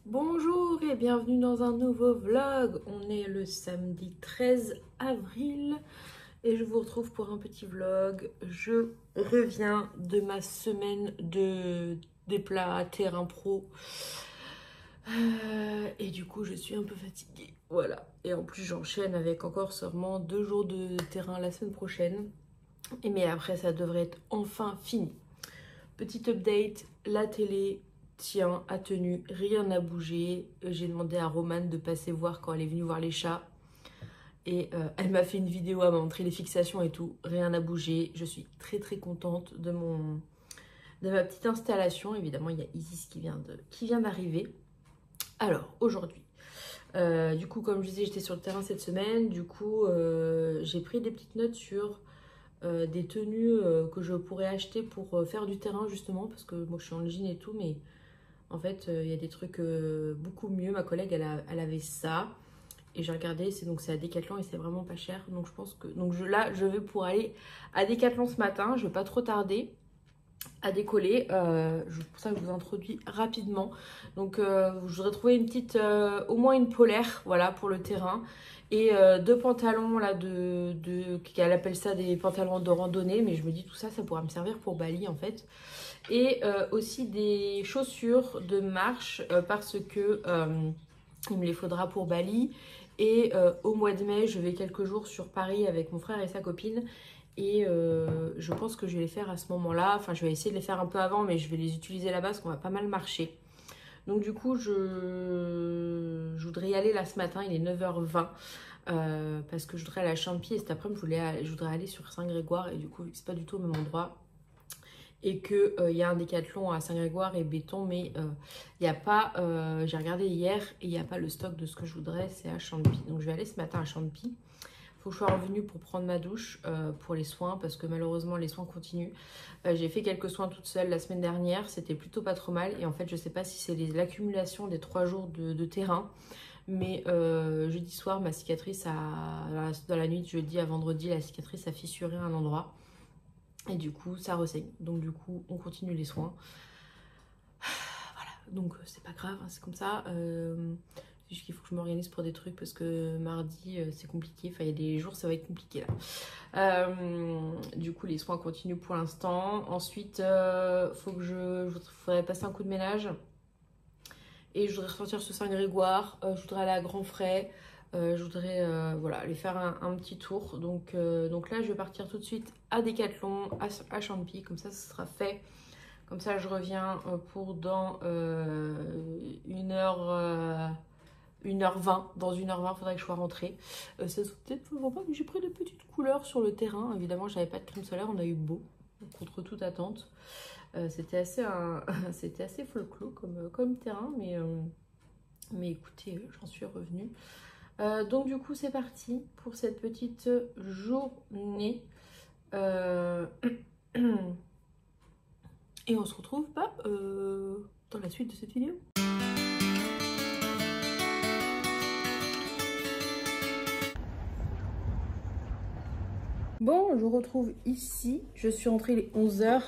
Bonjour et bienvenue dans un nouveau vlog. On est le samedi 13 avril et je vous retrouve pour un petit vlog. Je reviens de ma semaine des plats terrain pro. Et du coup je suis un peu fatiguée. Voilà. Et en plus j'enchaîne avec encore seulement 2 jours de terrain la semaine prochaine. Mais après ça devrait être enfin fini. Petit update, la télé tient, a tenu, rien n'a bougé. J'ai demandé à Romane de passer voir quand elle est venue voir les chats. Et elle m'a fait une vidéo à montrer les fixations et tout. Rien n'a bougé. Je suis très très contente de ma petite installation. Évidemment, il y a Isis qui vient d'arriver. Alors, aujourd'hui, du coup, comme je disais, j'étais sur le terrain cette semaine. Du coup, j'ai pris des petites notes sur des tenues que je pourrais acheter pour faire du terrain justement. Parce que moi, je suis en jean et tout, mais... En fait, il y a des trucs beaucoup mieux. Ma collègue, elle avait ça. Et j'ai regardé, c'est à Decathlon et c'est vraiment pas cher. Donc je pense que... Là, je vais pour aller à Decathlon ce matin. Je vais pas trop tarder à décoller. C'est pour ça que je vous introduis rapidement. Donc je voudrais trouver une petite... au moins une polaire, voilà, pour le terrain. Et deux pantalons, là, qu'elle appelle ça des pantalons de randonnée. Mais je me dis, tout ça, ça pourra me servir pour Bali, en fait. Et aussi des chaussures de marche parce que il me les faudra pour Bali. Et au mois de mai, je vais quelques jours sur Paris avec mon frère et sa copine. Et je pense que je vais les faire à ce moment-là. Enfin, je vais essayer de les faire un peu avant, mais je vais les utiliser là-bas parce qu'on va pas mal marcher. Donc du coup, je voudrais y aller là ce matin, il est 9h20. Parce que je voudrais aller à Champy et cet après-midi, je voudrais aller sur Saint-Grégoire. Et du coup, vu que c'est pas du tout au même endroit, et qu'il y a un Décathlon à Saint-Grégoire et Béton, mais il n'y a pas, j'ai regardé hier, et il n'y a pas le stock de ce que je voudrais, c'est à Champy. Donc je vais aller ce matin à Champy. Il faut que je sois revenue pour prendre ma douche pour les soins, parce que malheureusement les soins continuent. J'ai fait quelques soins toute seule la semaine dernière, c'était plutôt pas trop mal. Et en fait, je sais pas si c'est l'accumulation des 3 jours de terrain, mais jeudi soir, ma cicatrice dans la nuit de jeudi à vendredi, la cicatrice a fissuré un endroit. Et du coup, ça ressaigne. Donc du coup, on continue les soins. Voilà, donc c'est pas grave, hein, c'est comme ça. C'est juste qu'il faut que je m'organise pour des trucs parce que mardi, c'est compliqué. Enfin, il y a des jours, ça va être compliqué là. Du coup, les soins continuent pour l'instant. Ensuite, faudrait passer un coup de ménage. Et je voudrais ressortir sur Saint-Grégoire. Je voudrais aller à Grand Frais. Je voudrais voilà, aller faire un petit tour. Donc là, je vais partir tout de suite à Decathlon, à Champy. Comme ça, ce sera fait. Comme ça, je reviens pour dans 1h20. Dans 1h20, il faudrait que je sois rentrée. Ça se peut-être pas, mais j'ai pris de petites couleurs sur le terrain. Évidemment, j'avais pas de crème solaire. On a eu beau, contre toute attente. C'était assez folklore comme terrain. Mais écoutez, j'en suis revenue. Donc du coup c'est parti pour cette petite journée et on se retrouve dans la suite de cette vidéo. Bon, je retrouve ici, je suis rentrée il est 11h. En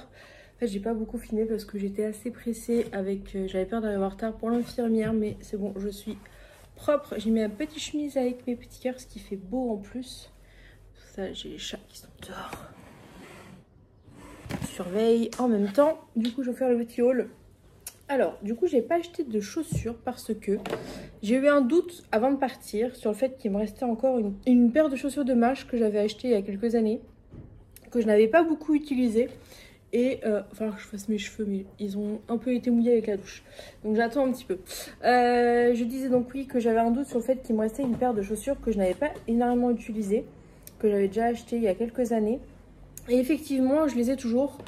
fait j'ai pas beaucoup filmé parce que j'étais assez pressée j'avais peur d'arriver en retard pour l'infirmière, mais c'est bon, je suis propre. J'ai mis un petit chemise avec mes petits cœurs, ce qui fait beau en plus. Ça, j'ai les chats qui sont dehors. Je surveille en même temps. Du coup, je vais faire le petit haul. Alors, du coup, j'ai pas acheté de chaussures parce que j'ai eu un doute avant de partir sur le fait qu'il me restait encore une paire de chaussures de marche que j'avais acheté il y a quelques années, que je n'avais pas beaucoup utilisé. Et il va falloir que je fasse mes cheveux, mais ils ont un peu été mouillés avec la douche. Donc j'attends un petit peu. Je disais donc oui que j'avais un doute sur le fait qu'il me restait une paire de chaussures que je n'avais pas énormément utilisées, que j'avais déjà acheté il y a quelques années. Et effectivement, je les ai toujours.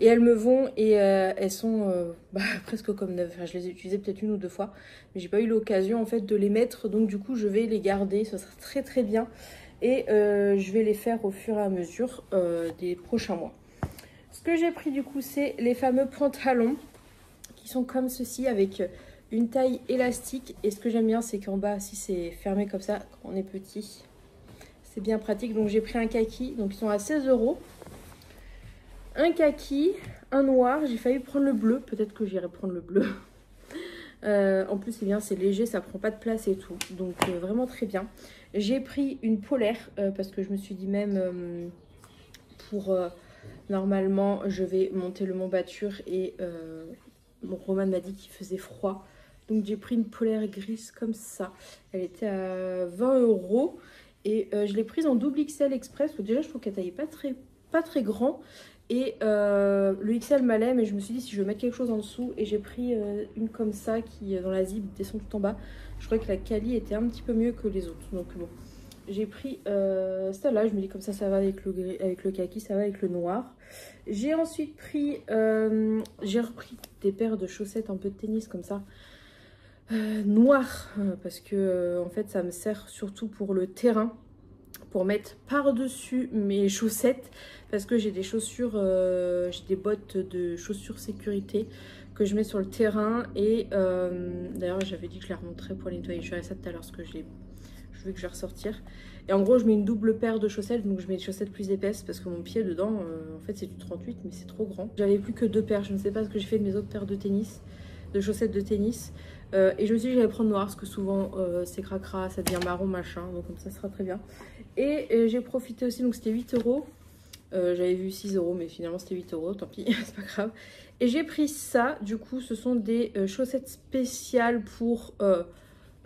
Et elles me vont et elles sont presque comme neuves. Enfin, je les ai utilisées peut-être 1 ou 2 fois. Mais j'ai pas eu l'occasion en fait de les mettre. Donc du coup, je vais les garder. Ça sera très très bien. Et je vais les faire au fur et à mesure des prochains mois. Ce que j'ai pris du coup, c'est les fameux pantalons qui sont comme ceci avec une taille élastique. Et ce que j'aime bien, c'est qu'en bas, si c'est fermé comme ça, quand on est petit, c'est bien pratique. Donc j'ai pris un kaki, donc ils sont à 16 €. Un kaki, un noir, j'ai failli prendre le bleu, peut-être que j'irai prendre le bleu. En plus, c'est bien, c'est léger, ça prend pas de place et tout. Donc, vraiment très bien. J'ai pris une polaire parce que je me suis dit même pour... normalement, je vais monter le Mont Batur et Roman m'a dit qu'il faisait froid. Donc, j'ai pris une polaire grise comme ça. Elle était à 20 € et je l'ai prise en double XL express. Donc, déjà, je trouve qu'elle taillait pas très grand. Et le XL m'allait, mais je me suis dit si je veux mettre quelque chose en dessous. Et j'ai pris une comme ça qui, dans la zip, descend tout en bas. Je crois que la quali était un petit peu mieux que les autres. Donc, bon. J'ai pris celle-là, je me dis comme ça va avec le kaki, ça va avec le noir. J'ai ensuite pris, j'ai repris des paires de chaussettes un peu de tennis comme ça, noires, parce que en fait ça me sert surtout pour le terrain, pour mettre par-dessus mes chaussettes, parce que j'ai des chaussures, j'ai des bottes de chaussures sécurité que je mets sur le terrain. Et d'ailleurs j'avais dit que je les remonterais pour les nettoyer, je ferai ça tout à l'heure parce que je veux que je vais ressortir. Et en gros je mets une double paire de chaussettes, donc je mets des chaussettes plus épaisses parce que mon pied dedans en fait c'est du 38 mais c'est trop grand. J'avais plus que 2 paires, je ne sais pas ce que j'ai fait de mes autres paires de tennis, de chaussettes de tennis, et je me suis dit j'allais prendre noir parce que souvent c'est cracra, ça devient marron machin, donc comme ça sera très bien. Et j'ai profité aussi, donc c'était 8 €, j'avais vu 6 € mais finalement c'était 8 €, tant pis, c'est pas grave. Et j'ai pris ça, du coup ce sont des chaussettes spéciales pour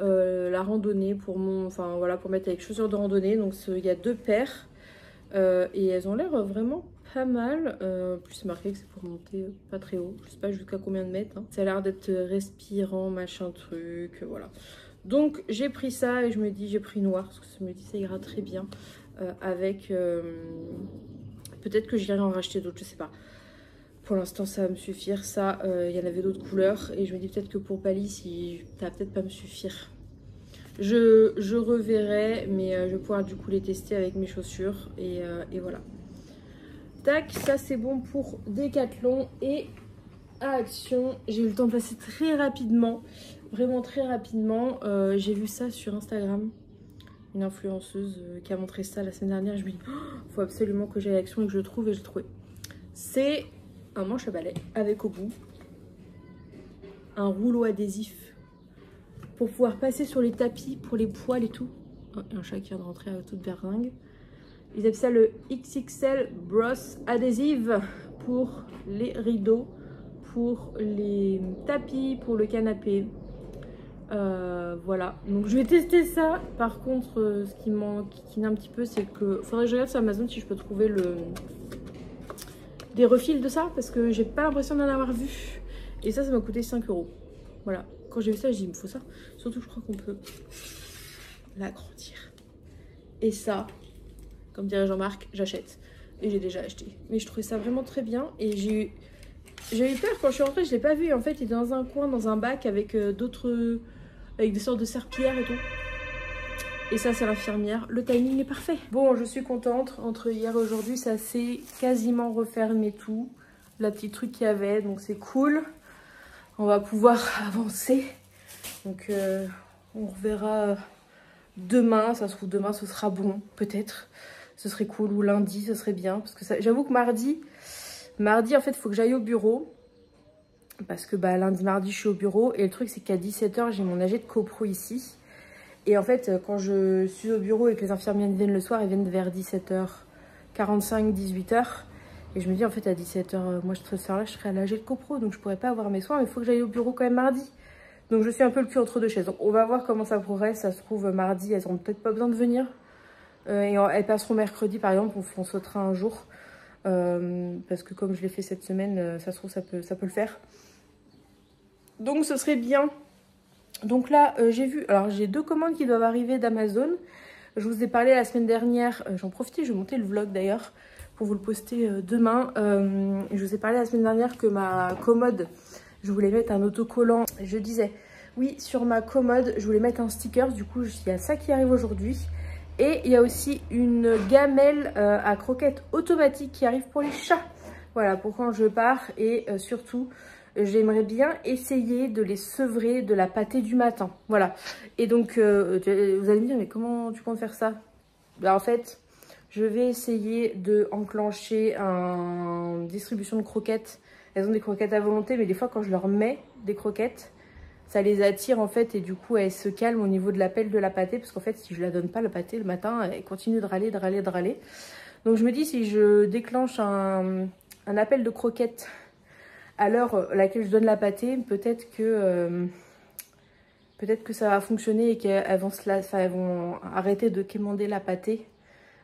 la randonnée, pour enfin voilà, pour mettre avec chaussures de randonnée. Donc il y a 2 paires et elles ont l'air vraiment pas mal. Plus c'est marqué que c'est pour monter pas très haut, je sais pas jusqu'à combien de mètres, hein. Ça a l'air d'être respirant machin truc, voilà. Donc j'ai pris ça et je me dis, j'ai pris noir parce que je me dis ça ira très bien avec peut-être que j'irai en racheter d'autres, je sais pas. Pour l'instant ça va me suffire. Ça il y en avait d'autres couleurs et je me dis peut-être que pour Pali ça va peut-être pas me suffire. Je reverrai, mais je vais pouvoir du coup les tester avec mes chaussures et voilà. Tac, ça c'est bon pour Decathlon. Et à Action, j'ai eu le temps de passer très rapidement, vraiment très rapidement. J'ai vu ça sur Instagram, une influenceuse qui a montré ça la semaine dernière. Je me dis, oh, faut absolument que j'aille à Action et que je le trouve, et je l'ai trouvé. C'est un manche à balai avec au bout un rouleau adhésif pour pouvoir passer sur les tapis, pour les poils et tout. Oh, un chat qui vient de rentrer à toute berzingue. Ils appellent ça le XXL brosse adhésive pour les rideaux, pour les tapis, pour le canapé. Voilà, donc je vais tester ça. Par contre, ce qui m'enquiquine un petit peu, c'est que faudrait que je regarde sur Amazon si je peux trouver des refils de ça, parce que j'ai pas l'impression d'en avoir vu. Et ça m'a coûté 5 €. Voilà, quand j'ai vu ça, j'ai dit, il me faut ça. Surtout, je crois qu'on peut l'agrandir. Et ça, comme dirait Jean-Marc, j'achète. Et j'ai déjà acheté. Mais je trouvais ça vraiment très bien. Et j'ai eu peur quand je suis rentrée, je l'ai pas vu. En fait, il est dans un coin, dans un bac avec avec des sortes de serpillères et tout. Et ça, c'est l'infirmière. Le timing est parfait. Bon, je suis contente. Entre hier et aujourd'hui, ça s'est quasiment refermé tout. La petite truc qu'il y avait, donc c'est cool. On va pouvoir avancer. Donc, on reverra demain. Ça se trouve, demain, ce sera bon, peut-être. Ce serait cool. Ou lundi, ce serait bien. Parce que j'avoue que mardi, en fait, il faut que j'aille au bureau. Parce que bah, lundi, mardi, je suis au bureau. Et le truc, c'est qu'à 17 h, j'ai mon AG de copro ici. Et en fait, quand je suis au bureau et que les infirmières viennent le soir, elles viennent vers 17h45, 18h. Et je me dis, en fait, à 17h, moi, ce soir-là, je serai à l'AG de copro. Donc, je pourrais pas avoir mes soins. Mais il faut que j'aille au bureau quand même mardi. Donc, je suis un peu le cul entre deux chaises. Donc, on va voir comment ça progresse. Ça se trouve, mardi, elles n'auront peut-être pas besoin de venir. Et elles passeront mercredi, par exemple. On sautera un jour. Parce que comme je l'ai fait cette semaine, ça se trouve, ça peut le faire. Donc, ce serait bien. Donc là, j'ai vu, alors j'ai 2 commandes qui doivent arriver d'Amazon. Je vous ai parlé la semaine dernière, j'en profitais, je vais monter le vlog d'ailleurs pour vous le poster demain. Je vous ai parlé la semaine dernière que ma commode, je voulais mettre un autocollant. Je disais, oui, sur ma commode, je voulais mettre un sticker. Du coup, il y a ça qui arrive aujourd'hui. Et il y a aussi une gamelle à croquettes automatique qui arrive pour les chats. Voilà, pour quand je pars. Et surtout, j'aimerais bien essayer de les sevrer de la pâtée du matin. Voilà. Et donc, vous allez me dire, mais comment tu comptes faire ça? Ben, en fait, je vais essayer de enclencher une distribution de croquettes. Elles ont des croquettes à volonté, mais des fois, quand je leur mets des croquettes, ça les attire en fait et du coup elles se calment au niveau de l'appel de la pâtée parce qu'en fait si je la donne pas la pâtée le matin elle continue de râler, de râler, de râler. Donc je me dis si je déclenche un appel de croquettes à l'heure à laquelle je donne la pâtée, peut-être que ça va fonctionner et qu'elles vont, elles vont arrêter de quémander la pâtée.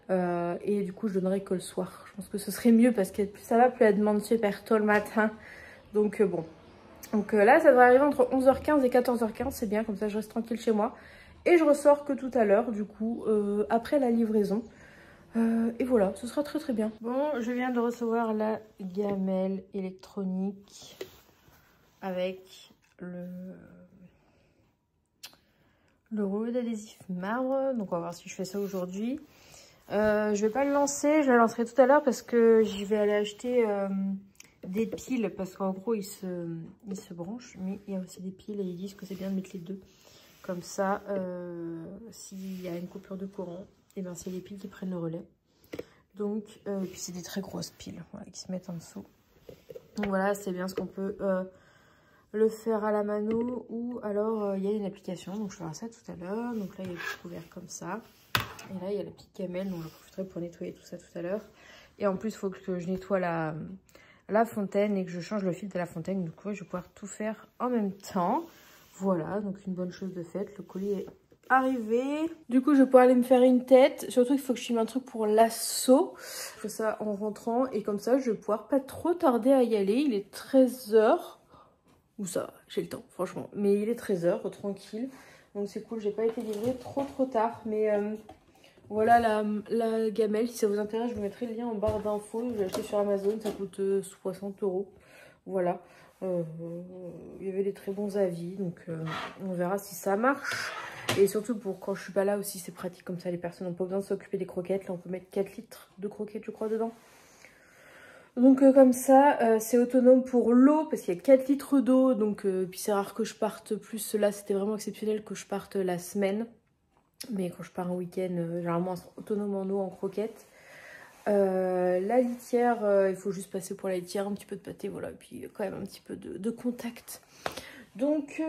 Et du coup je donnerai que le soir. Je pense que ce serait mieux parce que plus ça va, plus elle demande super tôt le matin. Donc bon. Donc là ça devrait arriver entre 11h15 et 14h15, c'est bien, comme ça je reste tranquille chez moi. Et je ressors que tout à l'heure du coup, après la livraison. Et voilà, ce sera très très bien. Bon, je viens de recevoir la gamelle électronique avec le rouleau d'adhésif marbre. Donc on va voir si je fais ça aujourd'hui. Je vais pas le lancer, je le lancerai tout à l'heure parce que j'y vais aller acheter des piles parce qu'en gros il se branche, mais il y a aussi des piles et ils disent que c'est bien de mettre les deux. Comme ça, s'il y a une coupure de courant, et ben c'est les piles qui prennent le relais. Donc, et puis c'est des très grosses piles voilà, qui se mettent en dessous. Donc voilà, c'est bien ce qu'on peut le faire à la mano ou alors il y a une application. Donc je ferai ça tout à l'heure. Donc là il y a le petit couvert comme ça. Et là il y a la petite gamelle, donc je profiterai pour nettoyer tout ça tout à l'heure. Et en plus il faut que je nettoie la fontaine et que je change le filtre de la fontaine. Du coup je vais pouvoir tout faire en même temps. Voilà, donc une bonne chose de faite. Le colis est arrivé. Du coup je vais pouvoir aller me faire une tête. Surtout il faut que je filme un truc pour l'assaut. Je fais ça en rentrant et comme ça je vais pouvoir pas trop tarder à y aller. Il est 13h. Ou ça, j'ai le temps franchement. Mais il est 13h, tranquille. Donc c'est cool, j'ai pas été livrée trop tard. Mais voilà la gamelle. Si ça vous intéresse, je vous mettrai le lien en barre d'infos. Je l'ai acheté sur Amazon, ça coûte 60 €. Voilà. Il y avait des très bons avis. Donc on verra si ça marche. Et surtout pour quand je suis pas là aussi, c'est pratique comme ça. Les personnes n'ont pas besoin de s'occuper des croquettes. Là on peut mettre 4 litres de croquettes je crois dedans. Donc comme ça, c'est autonome pour l'eau parce qu'il y a 4 litres d'eau. Donc puis c'est rare que je parte plus. Là c'était vraiment exceptionnel que je parte la semaine. Mais quand je pars un week-end, généralement autonome en eau, en croquettes. La litière, il faut juste passer pour la litière, un petit peu de pâté, voilà. Et puis quand même un petit peu de contact. Donc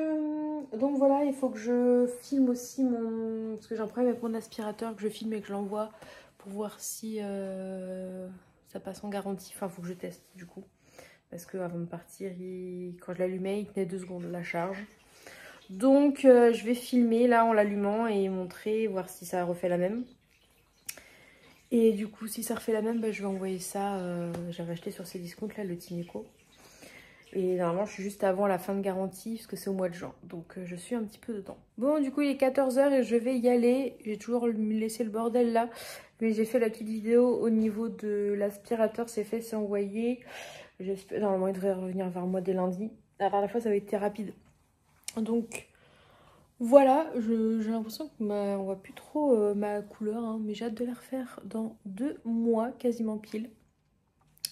voilà, il faut que je filme aussi mon... Parce que j'ai un problème avec mon aspirateur, que je filme et que je l'envoie pour voir si ça passe en garantie. Enfin, il faut que je teste du coup. Parce qu'avant de partir, quand je l'allumais, il tenait 2 secondes la charge. Donc je vais filmer là en l'allumant et montrer, voir si ça refait la même. Et du coup si ça refait la même, bah, je vais envoyer ça, j'avais acheté sur ces discounts là le Tineco. Et normalement je suis juste avant la fin de garantie parce que c'est au mois de juin. Donc je suis un petit peu dedans. Bon du coup il est 14h et je vais y aller. J'ai toujours laissé le bordel là. Mais j'ai fait la petite vidéo au niveau de l'aspirateur, c'est fait, c'est envoyé. Normalement il devrait revenir vers moi dès lundi. La dernière fois ça avait été rapide. Donc voilà, j'ai l'impression qu'on voit plus trop ma couleur, hein, mais j'ai hâte de la refaire dans 2 mois quasiment pile.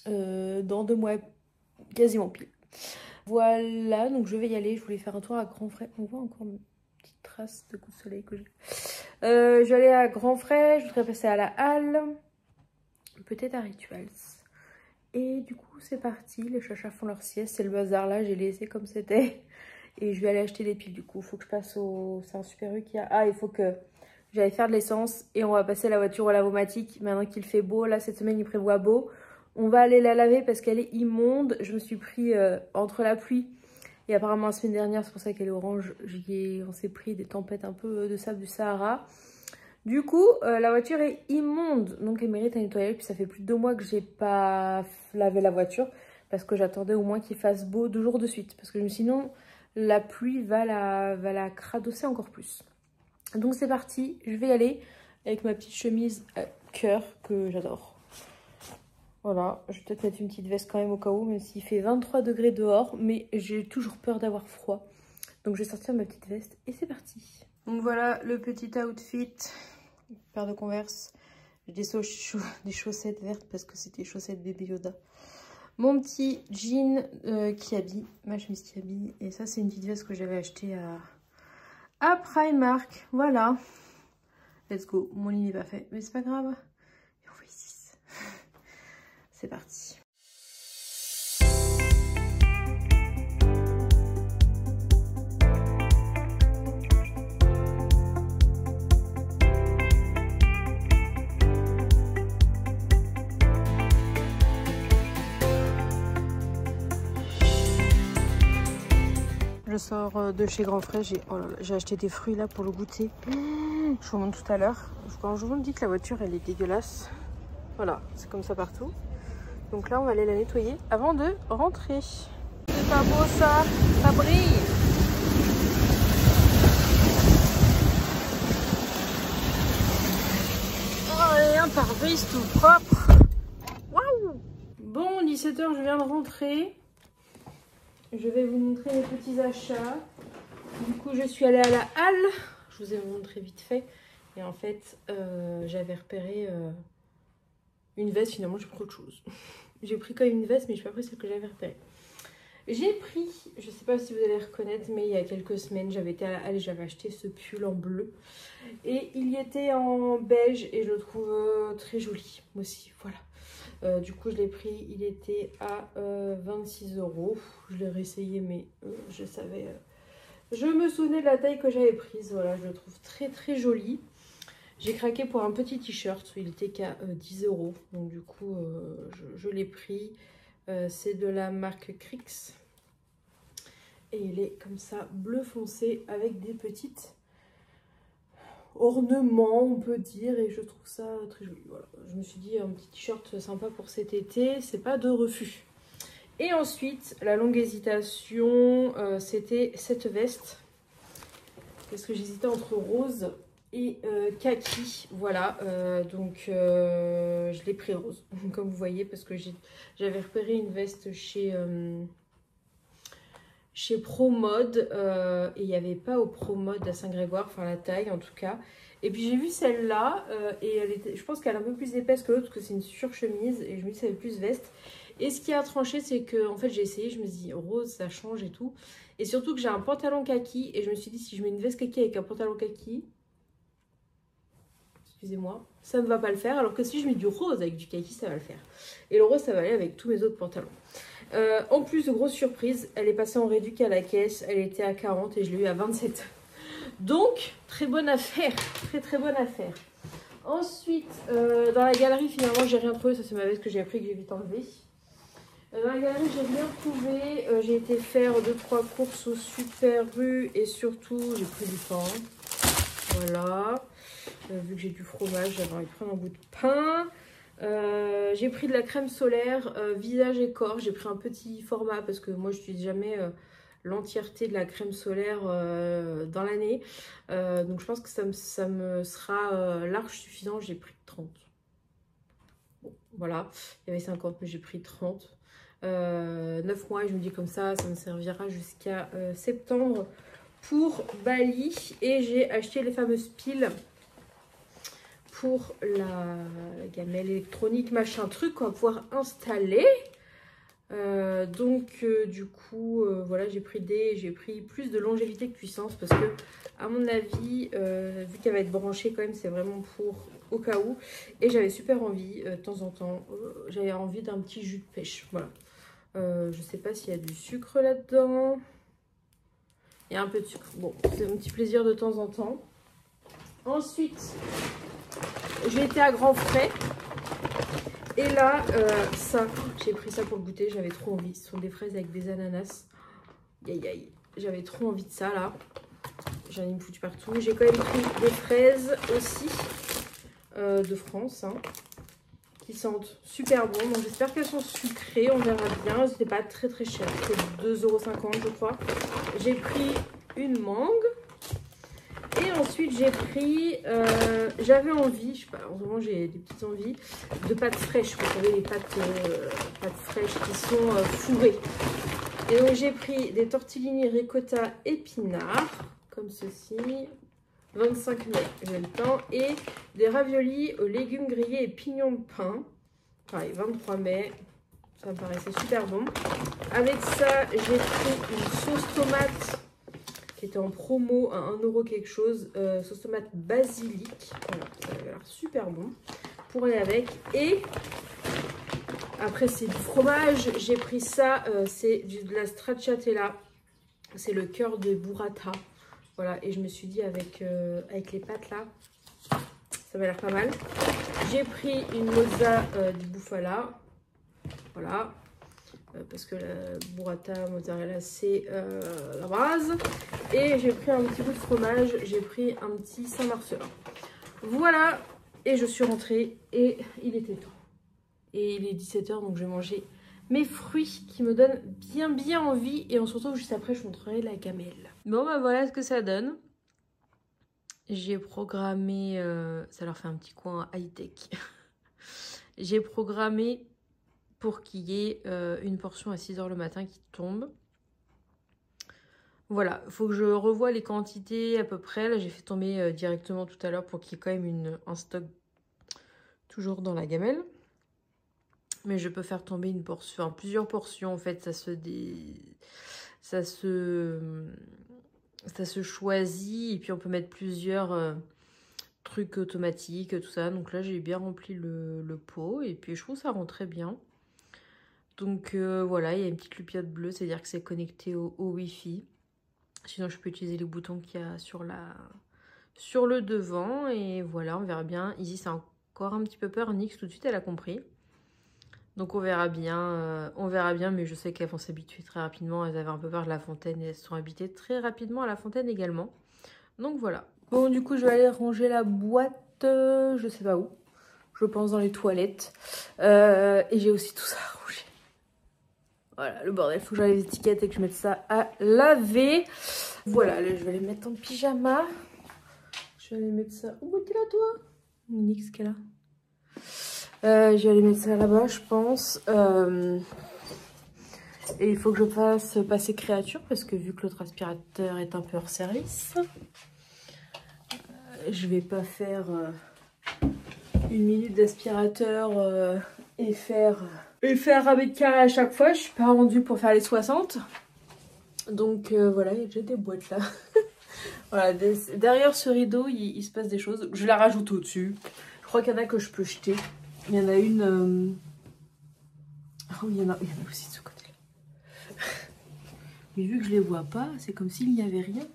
Dans 2 mois quasiment pile. Voilà, donc je vais y aller. Je voulais faire un tour à Grand Frais. On voit encore une petite trace de coup de soleil que j'ai. Je vais aller à Grand Frais, je voudrais passer à la Halle, peut-être à Rituals. Et du coup c'est parti, les chachas font leur sieste, c'est le bazar là, j'ai laissé comme c'était. Et je vais aller acheter des piles du coup, il faut que je passe au... C'est un Super U qui a... Ah, il faut que j'aille faire de l'essence et on va passer la voiture au lavomatique. Maintenant qu'il fait beau, là cette semaine il prévoit beau. On va aller la laver parce qu'elle est immonde. Je me suis pris entre la pluie et apparemment la semaine dernière, c'est pour ça qu'elle est orange. On s'est pris des tempêtes un peu de sable du Sahara. Du coup, la voiture est immonde, donc elle mérite un nettoyage. Puis ça fait plus de 2 mois que j'ai pas lavé la voiture parce que j'attendais au moins qu'il fasse beau 2 jours de suite. Parce que sinon, la pluie va la cradosser encore plus. Donc c'est parti, je vais y aller avec ma petite chemise cœur que j'adore. Voilà, je vais peut-être mettre une petite veste quand même au cas où, même s'il fait 23 degrés dehors. Mais j'ai toujours peur d'avoir froid. Donc je vais sortir ma petite veste et c'est parti. Donc voilà le petit outfit. Une paire de Converse. J'ai des chaussettes vertes parce que c'était chaussettes bébé Yoda. Mon petit jean qui habille, ma chemise qui habille. Et ça c'est une petite veste que j'avais achetée à Primark. Voilà. Let's go. Mon lit n'est pas fait, mais c'est pas grave. Et on fait 6. C'est parti. ressors de chez Grand Frais. J'ai acheté des fruits là pour le goûter. Je vous montre tout à l'heure. Quand je vous dis que la voiture elle est dégueulasse, voilà, c'est comme ça partout. Donc là on va aller la nettoyer avant de rentrer. C'est pas beau ça, ça brille. Oh, un pare-brise tout propre. Waouh! Bon, 17 h, je viens de rentrer. Je vais vous montrer mes petits achats. Du coup, je suis allée à la halle. Je vous ai montré vite fait. Et en fait, j'avais repéré une veste. Finalement, j'ai pris autre chose. J'ai pris quand même une veste, mais je n'ai pas pris celle que j'avais repérée. J'ai pris, je ne sais pas si vous allez reconnaître, mais il y a quelques semaines, j'avais été à la halle et j'avais acheté ce pull en bleu. Et il y était en beige et je le trouve très joli. Moi aussi, voilà. Du coup, je l'ai pris, il était à 26 €. Je l'ai réessayé, mais je savais... je me souvenais de la taille que j'avais prise. Voilà, je le trouve très très joli. J'ai craqué pour un petit t-shirt. Il était qu'à 10 €. Donc du coup, je l'ai pris. C'est de la marque Crix. Et il est comme ça, bleu foncé, avec des petites... ornement on peut dire, et je trouve ça très joli. Voilà, je me suis dit un petit t-shirt sympa pour cet été, c'est pas de refus. Et ensuite la longue hésitation, c'était cette veste parce que j'hésitais entre rose et kaki. Voilà, donc je l'ai pris rose comme vous voyez, parce que j'avais repéré une veste chez Pro Mode et il n'y avait pas au Pro Mode à Saint-Grégoire, enfin la taille en tout cas. Et puis j'ai vu celle-là et elle était, je pense qu'elle est un peu plus épaisse que l'autre parce que c'est une surchemise et je me dis ça fait plus veste. Et ce qui a tranché, c'est que en fait j'ai essayé, je me suis dit rose ça change et tout. Et surtout que j'ai un pantalon kaki et je me suis dit si je mets une veste kaki avec un pantalon kaki, excusez-moi, ça ne va pas le faire. Alors que si je mets du rose avec du kaki, ça va le faire. Et le rose ça va aller avec tous mes autres pantalons. En plus, grosse surprise, elle est passée en réduc à la caisse, elle était à 40 et je l'ai eu à 27. Donc, très bonne affaire, très bonne affaire. Ensuite, dans la galerie, finalement, j'ai rien trouvé, ça c'est ma veste que j'ai appris que j'ai vite enlevé. Dans la galerie, j'ai rien trouvé, j'ai été faire 2-3 courses au Super U et surtout, j'ai pris du pain. Voilà, vu que j'ai du fromage, j'avais envie de prendre un bout de pain. J'ai pris de la crème solaire visage et corps. J'ai pris un petit format parce que moi je n'utilise jamais l'entièreté de la crème solaire dans l'année, donc je pense que ça me sera large suffisant. J'ai pris 30. Bon, voilà, il y avait 50 mais j'ai pris 30. 9 mois et je me dis comme ça me servira jusqu'à septembre pour Bali. Et j'ai acheté les fameuses piles pour la gamelle électronique, machin truc qu'on va pouvoir installer. Du coup, voilà, j'ai pris plus de longévité que puissance parce que, à mon avis, vu qu'elle va être branchée quand même, c'est vraiment pour au cas où. Et j'avais super envie, de temps en temps, j'avais envie d'un petit jus de pêche. Voilà. Je sais pas s'il y a du sucre là-dedans. Il y a un peu de sucre. Bon, c'est un petit plaisir de temps en temps. Ensuite, j'ai été à Grand Frais. Et là, ça, j'ai pris ça pour le goûter. J'avais trop envie. Ce sont des fraises avec des ananas. Aïe aïe. J'avais trop envie de ça là. J'en ai foutu partout. J'ai quand même pris des fraises aussi de France. Hein, qui sentent super bon. Donc j'espère qu'elles sont sucrées. On verra bien. C'était pas très cher. C'était 2,50 € je crois. J'ai pris une mangue. Et ensuite j'ai pris, j'avais envie, je sais pas, en ce moment j'ai des petites envies de pâtes fraîches. Vous savez les pâtes fraîches qui sont fourrées. Et donc j'ai pris des tortellini ricotta épinards, comme ceci, 25 mai, j'ai le temps. Et des raviolis aux légumes grillés et pignons de pain, pareil, 23 mai, ça me paraissait super bon. Avec ça j'ai pris une sauce tomate qui était en promo à 1 € quelque chose, sauce tomate basilic. Voilà, ça a l'air super bon pour aller avec. Et après c'est du fromage, j'ai pris ça, c'est de la stracciatella, c'est le cœur de burrata. Voilà, et je me suis dit avec les pâtes là, ça m'a l'air pas mal. J'ai pris une mozza di bufala, voilà. parce que la burrata mozzarella c'est la base. Et j'ai pris un petit bout de fromage, j'ai pris un petit Saint-Marcelin. Voilà, et je suis rentrée et il était temps. Et il est 17 h, donc je vais manger mes fruits qui me donnent bien envie. Et on se retrouve juste après, je vous montrerai la gamelle. Bon bah voilà ce que ça donne. J'ai programmé, ça leur fait un petit coin high-tech. J'ai programmé pour qu'il y ait une portion à 6 h le matin qui tombe. Voilà, il faut que je revoie les quantités à peu près. Là, j'ai fait tomber directement tout à l'heure pour qu'il y ait quand même un stock toujours dans la gamelle. Mais je peux faire tomber une portion, enfin, plusieurs portions en fait. Ça se choisit et puis on peut mettre plusieurs trucs automatiques, tout ça. Donc là, j'ai bien rempli le pot et puis je trouve que ça rend très bien. Donc voilà, il y a une petite lupiote bleue, c'est-à-dire que c'est connecté au Wi-Fi. Sinon, je peux utiliser les boutons qu'il y a sur le devant. Et voilà, on verra bien. Izzy, c'est encore un petit peu peur. Nix, tout de suite, elle a compris. Donc on verra bien, mais je sais qu'elles vont s'habituer très rapidement. Elles avaient un peu peur de la fontaine et elles se sont habituées très rapidement à la fontaine également. Donc voilà. Bon, du coup, je vais aller ranger la boîte, je sais pas où. Je pense dans les toilettes. Et j'ai aussi tout ça à ranger. Voilà, le bordel, il faut que j'aille les étiquettes et que je mette ça à laver. Voilà, là, je vais les mettre en pyjama. Je vais aller mettre ça... Où t'es là, toi? Nix qu'elle a. Je vais aller mettre ça là-bas, je pense. Et il faut que je fasse passer créature parce que vu que l'autre aspirateur est un peu hors service, je vais pas faire une minute d'aspirateur et faire 1 mètre carré à chaque fois. Je suis pas rendue pour faire les 60. Donc voilà, il y a déjà des boîtes là. Voilà, derrière ce rideau, il se passe des choses. Je la rajoute au-dessus. Je crois qu'il y en a que je peux jeter. Il y en a une... Oh, il y en a aussi de ce côté-là. Mais vu que je les vois pas, c'est comme s'il n'y avait rien.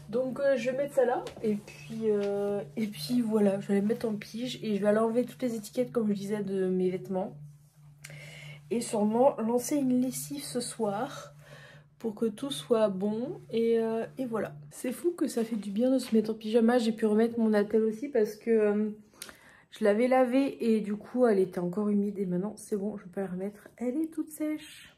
Donc je vais mettre ça là. Et puis voilà, je vais les mettre en pige. Et je vais aller enlever toutes les étiquettes, comme je disais, de mes vêtements. Et sûrement lancer une lessive ce soir pour que tout soit bon. Et voilà. C'est fou que ça fait du bien de se mettre en pyjama. J'ai pu remettre mon attelle aussi parce que... je l'avais lavée et du coup elle était encore humide et maintenant c'est bon, je peux la remettre. Elle est toute sèche.